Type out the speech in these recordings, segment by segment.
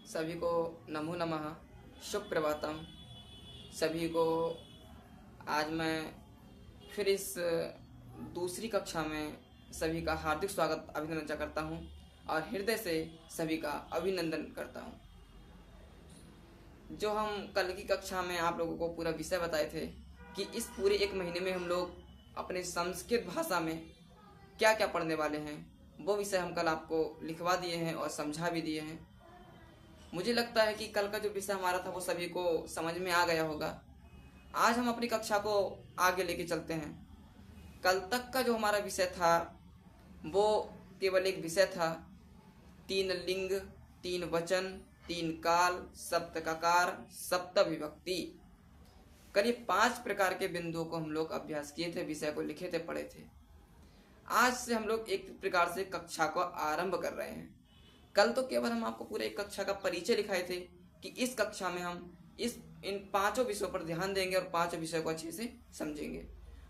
सभी को नमो नमः, शुभ प्रभातम। सभी को आज मैं फिर इस दूसरी कक्षा में सभी का हार्दिक स्वागत अभिनंदन करता हूं और हृदय से सभी का अभिनंदन करता हूं। जो हम कल की कक्षा में आप लोगों को पूरा विषय बताए थे कि इस पूरे एक महीने में हम लोग अपने संस्कृत भाषा में क्या क्या पढ़ने वाले हैं, वो विषय हम कल आपको लिखवा दिए हैं और समझा भी दिए हैं। मुझे लगता है कि कल का जो विषय हमारा था वो सभी को समझ में आ गया होगा। आज हम अपनी कक्षा को आगे लेके चलते हैं। कल तक का जो हमारा विषय था वो केवल एक विषय था, 3 लिंग, 3 वचन, 3 काल, सप्तकाकार, सप्त विभक्ति। करीब 5 प्रकार के बिंदुओं को हम लोग अभ्यास किए थे, विषय को लिखे थे, पढ़े थे। आज से हम लोग एक प्रकार से कक्षा को आरंभ कर रहे हैं। कल तो केवल हम आपको पूरे एक कक्षा का परिचय लिखाए थे कि इस कक्षा में हम इन 5 विषयों पर ध्यान देंगे और 5 विषयों को अच्छे से समझेंगे।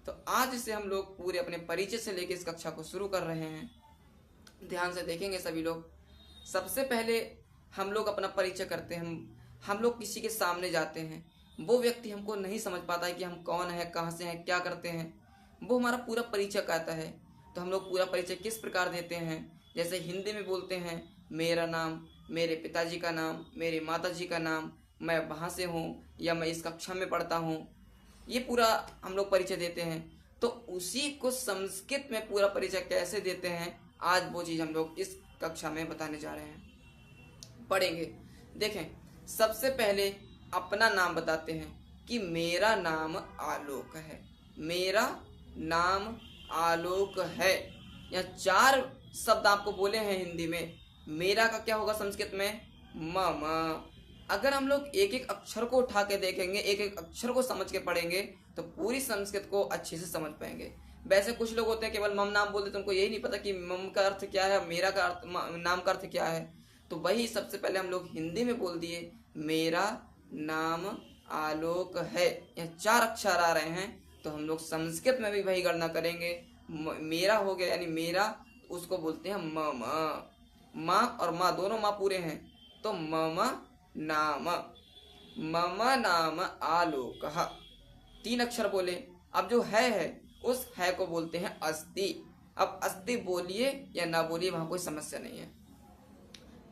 तो आज से हम लोग पूरे अपने परिचय से लेकर इस कक्षा को शुरू कर रहे हैं। ध्यान से देखेंगे सभी लोग। सबसे पहले हम लोग अपना परिचय करते हैं। हम लोग किसी के सामने जाते हैं, वो व्यक्ति हमको नहीं समझ पाता है कि हम कौन है, कहाँ से हैं, क्या करते हैं। वो हमारा पूरा परिचय कहता है। तो हम लोग पूरा परिचय किस प्रकार देते हैं, जैसे हिंदी में बोलते हैं मेरा नाम, मेरे पिताजी का नाम, मेरी माताजी का नाम, मैं वहाँ से हूँ या मैं इस कक्षा में पढ़ता हूँ, ये पूरा हम लोग परिचय देते हैं। तो उसी को संस्कृत में पूरा परिचय कैसे देते हैं, आज वो चीज़ हम लोग इस कक्षा में बताने जा रहे हैं, पढ़ेंगे। देखें, सबसे पहले अपना नाम बताते हैं कि मेरा नाम आलोक है। मेरा नाम आलोक है। यहाँ 4 शब्द आपको बोले हैं हिंदी में। मेरा का क्या होगा संस्कृत में? मम। अगर हम लोग एक एक अक्षर को उठा के देखेंगे, एक एक अक्षर को समझ के पढ़ेंगे तो पूरी संस्कृत को अच्छे से समझ पाएंगे। वैसे कुछ लोग होते हैं केवल मम नाम बोलते, तो उनको यही नहीं पता कि मम का अर्थ क्या है, मेरा का अर्थ, नाम का अर्थ क्या है। तो वही सबसे पहले हम लोग हिंदी में बोल दिए, मेरा नाम आलोक है। यह 4 अक्षर आ रहे हैं, तो हम लोग संस्कृत में भी वही गणना करेंगे। मेरा हो गया, यानी मेरा, उसको बोलते हैं मम। माँ और माँ दोनों माँ पूरे हैं, तो मम नाम, मम नाम आलोकः। 3 अक्षर बोले। अब जो है उस है को बोलते हैं अस्ति। अब अस्ति बोलिए या ना बोलिए, वहां कोई समस्या नहीं है।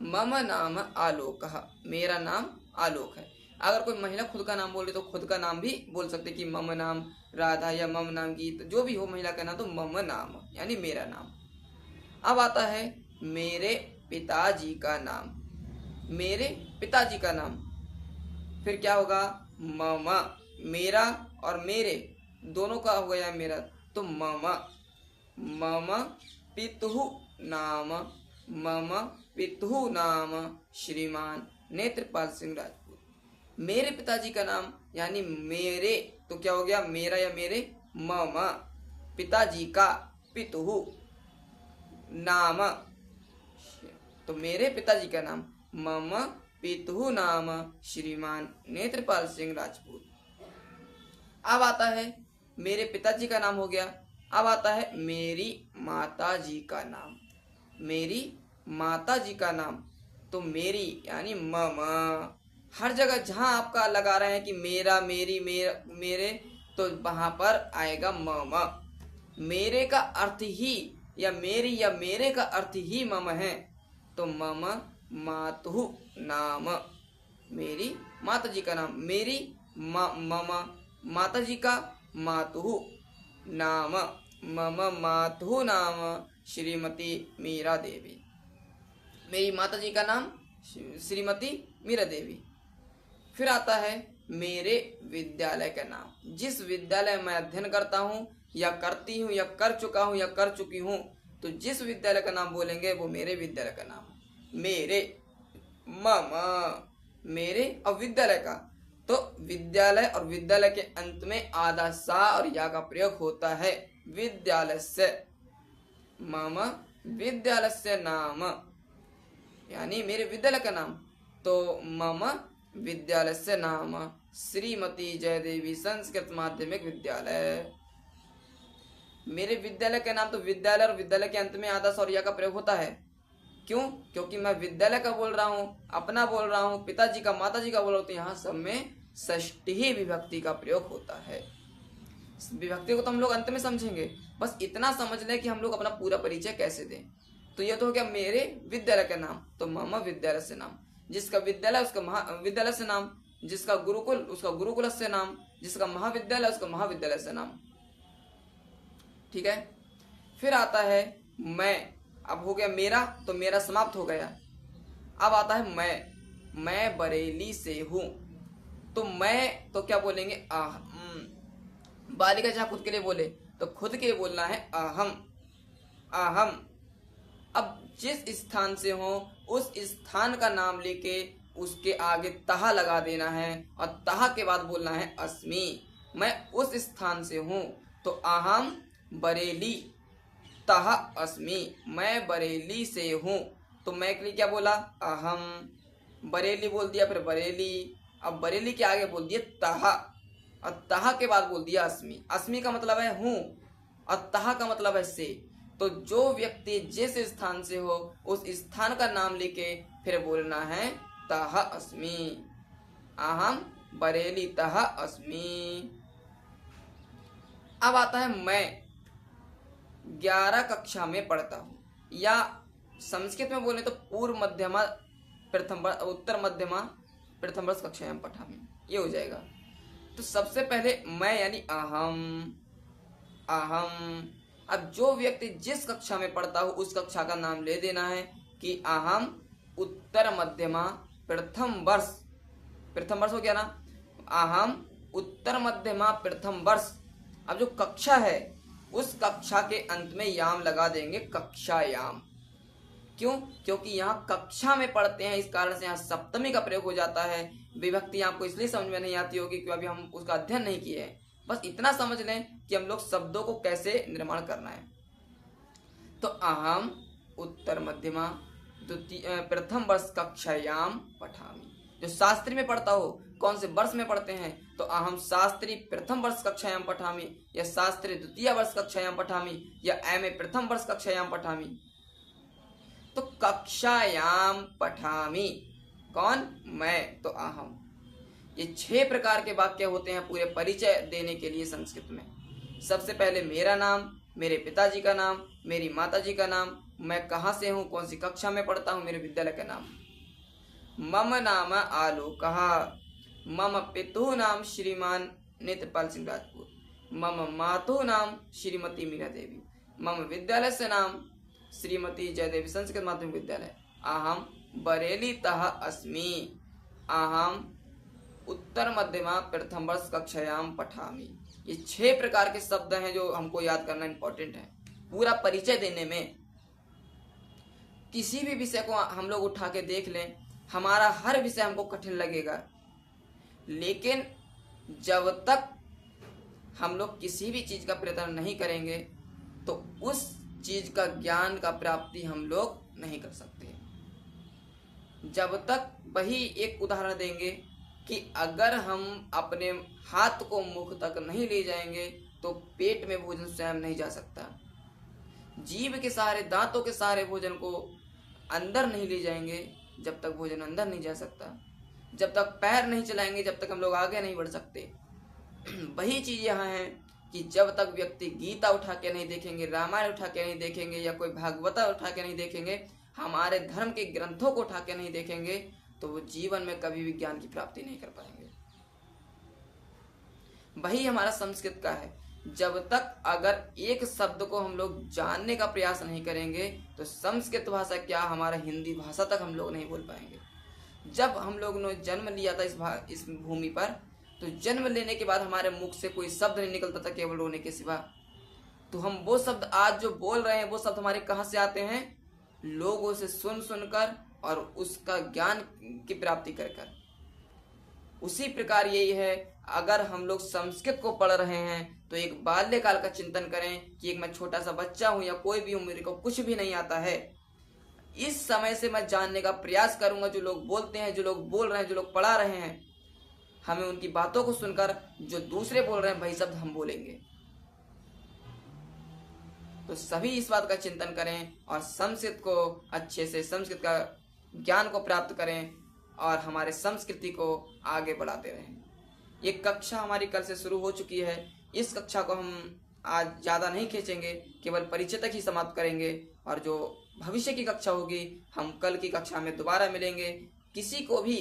मम नाम आलोकः, मेरा नाम आलोक है। अगर कोई महिला खुद का नाम बोले तो खुद का नाम भी बोल सकते कि मम नाम राधा या मम नाम गीत, जो भी हो महिला का नाम, तो मम नाम यानी मेरा नाम। अब आता है मेरे पिताजी का नाम। मेरे पिताजी का नाम फिर क्या होगा? मम। मेरा और मेरे दोनों का हो गया मेरा, तो मम। मम पितुः नाम, मम पितुः नाम श्रीमान नेत्रपाल सिंह राजपूत। मेरे पिताजी का नाम यानी मेरे, तो क्या हो गया? मेरा या मेरे, मम। पिताजी का, पितुः, नाम, तो मेरे पिताजी का नाम, मम पितुः नाम श्रीमान नेत्रपाल सिंह राजपूत। अब आता है मेरे पिताजी का नाम हो गया। अब आता है मेरी माताजी का नाम। मेरी माताजी का नाम, तो मेरी यानी मम। हर जगह जहां आपका लगा रहे हैं कि मेरा, मेरी, मेरे, तो वहां पर आएगा मम। मेरे का अर्थ ही, या मेरी या मेरे का अर्थ ही मम है, तो मम मातुः नाम, मेरी माताजी का नाम। मेरी मम माताजी का मातुः नाम, मम मातुः नाम श्रीमती मीरा देवी। मेरी माताजी का नाम श्रीमती मीरा देवी। फिर आता है मेरे विद्यालय का नाम। जिस विद्यालय में अध्ययन करता हूँ या करती हूँ या कर चुका हूँ या कर चुकी हूँ, तो जिस विद्यालय का नाम बोलेंगे वो मेरे विद्यालय का नाम। मेरे, मम, मेरे और विद्यालय का, तो विद्यालय और विद्यालय के अंत में आधा सा और या का प्रयोग होता है। विद्यालयस्य, मम विद्यालयस्य नाम, यानी मेरे विद्यालय का नाम, तो मम विद्यालयस्य नाम श्रीमती जयदेवी संस्कृत माध्यमिक विद्यालय। मेरे विद्यालय का नाम, तो विद्यालय और विद्यालय के अंत में आधा सा और या का प्रयोग होता है। क्यों? क्योंकि मैं विद्यालय का बोल रहा हूँ, अपना बोल रहा हूँ, पिताजी का, माताजी का बोल रहा हूँ, तो यहाँ सब में षष्ठी ही विभक्ति का प्रयोग होता है। विभक्ति को तो हम लोग अंत में समझेंगे, बस इतना समझ लें कि हम लोग अपना पूरा परिचय कैसे दें। तो यह तो हो गया मेरे विद्यालय का नाम, तो मम विद्यालय से नाम। जिसका विद्यालय उसका महाविद्यालय से नाम, जिसका गुरुकुल उसका गुरुकुल से नाम, जिसका महाविद्यालय उसका महाविद्यालय से नाम। ठीक है। फिर आता है मैं। अब हो गया मेरा, तो मेरा समाप्त हो गया। अब आता है मैं बरेली से हूं। तो मैं तो क्या बोलेंगे? बालिका जहां खुद के लिए बोले तो खुद के लिए बोलना है अहम। अहम। अब जिस स्थान से हो उस स्थान का नाम लेके उसके आगे तहा लगा देना है और तहा के बाद बोलना है अस्मि। मैं उस स्थान से हूं, तो अहम बरेली तह अस्मि। मैं बरेली से हूं, तो मैं के लिए क्या बोला? अहम। बरेली बोल दिया, फिर बरेली। अब बरेली के आगे बोल दिया तह, और तह के बाद बोल दिया अस्मि। अस्मि का मतलब है हूं और तह का मतलब है से। तो जो व्यक्ति जिस स्थान से हो उस स्थान का नाम लेके फिर बोलना है तह अस्मि। अहम बरेली तह अस्मि। अब आता है मैं 11 कक्षा में पढ़ता हूँ, या संस्कृत में बोले तो पूर्व मध्यमा प्रथम उत्तर मध्यमा प्रथम वर्ष कक्षायां पठामि, ये हो जाएगा। तो सबसे पहले मैं यानी अहम। अहम। अब जो व्यक्ति जिस कक्षा में पढ़ता हो उस कक्षा का नाम ले देना है कि अहम उत्तर मध्यमा प्रथम वर्ष। प्रथम वर्ष हो गया ना? अहम उत्तर मध्यमा प्रथम वर्ष। अब जो कक्षा है उस कक्षा के अंत में याम लगा देंगे, कक्षायाम। क्यों? क्योंकि यहाँ कक्षा में पढ़ते हैं, इस कारण से यहाँ सप्तमी का प्रयोग हो जाता है। विभक्ति आपको इसलिए समझ में नहीं आती होगी क्योंकि अभी हम उसका अध्ययन नहीं किए हैं। बस इतना समझ लें कि हम लोग शब्दों को कैसे निर्माण करना है। तो अहम उत्तर मध्यमा द्वितीय प्रथम वर्ष कक्षायाम पठामि। जो शास्त्री में पढ़ता हो, कौन से वर्ष में पढ़ते हैं, तो अहम शास्त्री प्रथम वर्ष कक्षायाम पठामि, या शास्त्री द्वितीय वर्ष कक्षायाम पठामि, या एमए प्रथम वर्ष कक्षायाम पठामि। तो कक्षायाम पठामि कौन? मैं, तो अहम। ये 6 प्रकार के वाक्य होते हैं पूरे परिचय देने के लिए संस्कृत में। सबसे पहले मेरा नाम, मेरे पिताजी का नाम, मेरी माताजी का नाम, मैं कहाँ से हूँ, कौन सी कक्षा में पढ़ता हूँ, मेरे विद्यालय का नाम। मम नाम आलोकः, मम पितुः नाम श्रीमान नेत्रपाल सिंह राजपूत, मम मातुः नाम श्रीमती मीरा देवी, मम विद्यालय से नाम श्रीमती जयदेवी संस्कृत माध्यमिक विद्यालय, अहम बरेली तः अस्मि, अहम उत्तर मध्यमा प्रथम वर्ष कक्षायाम पठामि। ये 6 प्रकार के शब्द हैं जो हमको याद करना इंपॉर्टेंट है पूरा परिचय देने में। किसी भी विषय को हम लोग उठा के देख लें, हमारा हर विषय हमको कठिन लगेगा, लेकिन जब तक हम लोग किसी भी चीज का प्रयत्न नहीं करेंगे तो उस चीज का ज्ञान का प्राप्ति हम लोग नहीं कर सकते। जब तक, वही एक उदाहरण देंगे कि अगर हम अपने हाथ को मुख तक नहीं ले जाएंगे तो पेट में भोजन स्वयं नहीं जा सकता। जीभ के सहारे, दांतों के सहारे भोजन को अंदर नहीं ले जाएंगे जब तक भोजन अंदर नहीं जा सकता। जब तक पैर नहीं चलाएंगे जब तक हम लोग आगे नहीं बढ़ सकते। वही चीज यहाँ है कि जब तक व्यक्ति गीता उठा के नहीं देखेंगे, रामायण उठा के नहीं देखेंगे, या कोई भागवता उठा के नहीं देखेंगे, हमारे धर्म के ग्रंथों को उठा के नहीं देखेंगे, तो वो जीवन में कभी भी ज्ञान की प्राप्ति नहीं कर पाएंगे। वही हमारा संस्कृत का है। जब तक अगर एक शब्द को हम लोग जानने का प्रयास नहीं करेंगे तो संस्कृत भाषा क्या, हमारा हिंदी भाषा तक हम लोग नहीं बोल पाएंगे। जब हम लोग ने जन्म लिया था इस भूमि पर, तो जन्म लेने के बाद हमारे मुख से कोई शब्द नहीं निकलता था केवल रोने के सिवा। तो हम वो शब्द आज जो बोल रहे हैं वो शब्द हमारे कहाँ से आते हैं? लोगों से सुन सुनकर और उसका ज्ञान की प्राप्ति कर कर। उसी प्रकार यही है, अगर हम लोग संस्कृत को पढ़ रहे हैं तो एक बाल्यकाल का चिंतन करें कि एक मैं छोटा सा बच्चा हूं या कोई भी हूं, मेरे को कुछ भी नहीं आता है। इस समय से मैं जानने का प्रयास करूंगा। जो लोग बोलते हैं, जो लोग बोल रहे हैं, जो लोग पढ़ा रहे हैं, हमें उनकी बातों को सुनकर जो दूसरे बोल रहे हैं वही शब्द हम बोलेंगे। तो सभी इस बात का चिंतन करें और संस्कृत को अच्छे से, संस्कृत का ज्ञान को प्राप्त करें और हमारे संस्कृति को आगे बढ़ाते रहें। ये कक्षा हमारी कल से शुरू हो चुकी है। इस कक्षा को हम आज ज़्यादा नहीं खींचेंगे, केवल परिचय तक ही समाप्त करेंगे और जो भविष्य की कक्षा होगी हम कल की कक्षा में दोबारा मिलेंगे। किसी को भी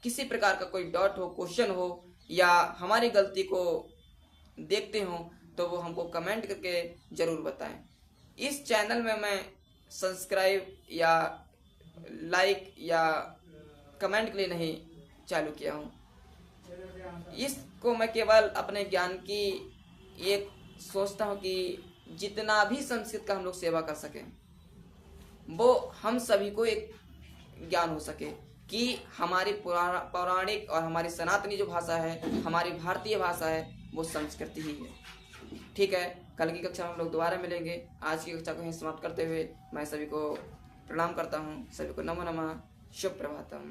किसी प्रकार का कोई डाउट हो, क्वेश्चन हो या हमारी गलती को देखते हो तो वो हमको कमेंट करके ज़रूर बताएं। इस चैनल में मैं सब्सक्राइब या लाइक या कमेंट के लिए नहीं चालू किया हूँ। इसको मैं केवल अपने ज्ञान की एक सोचता हूँ कि जितना भी संस्कृत का हम लोग सेवा कर सकें वो हम सभी को एक ज्ञान हो सके कि हमारी पौराणिक और हमारी सनातनी जो भाषा है, हमारी भारतीय भाषा है, वो संस्कृति ही है। ठीक है, कल की कक्षा में हम लोग दोबारा मिलेंगे। आज की कक्षा को यहीं समाप्त करते हुए मैं सभी को प्रणाम करता हूँ। सभी को नमो नमः, शुभ प्रभातम।